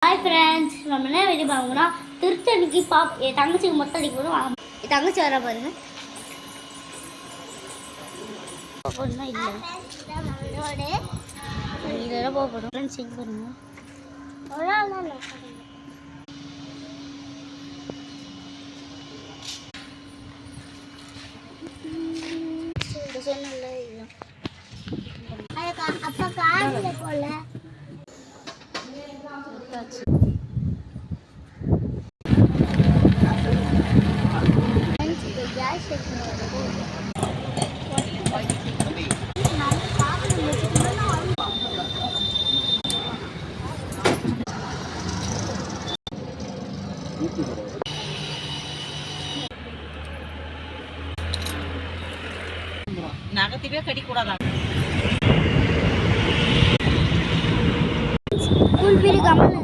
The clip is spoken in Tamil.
ஹாய் ஃப்ரெண்ட்ஸ், நம்ம என்ன வெளியே பார்க்கணும்னா திருத்தணிக்கு என் தங்கச்சிக்கு மொட்டை அடிக்க போதும் வாங்க. என் தங்கச்சி வர பாருங்க. போகணும்னா இல்லை இதெல்லாம் போக போகிறோம் ஃப்ரெண்ட்ஸ். செக் பண்ணுங்க. சொன்னல அப்பா காரில் போல நகத்திவே கடிக்கூடாதான். ஸ்கூல் பேரு கமல்.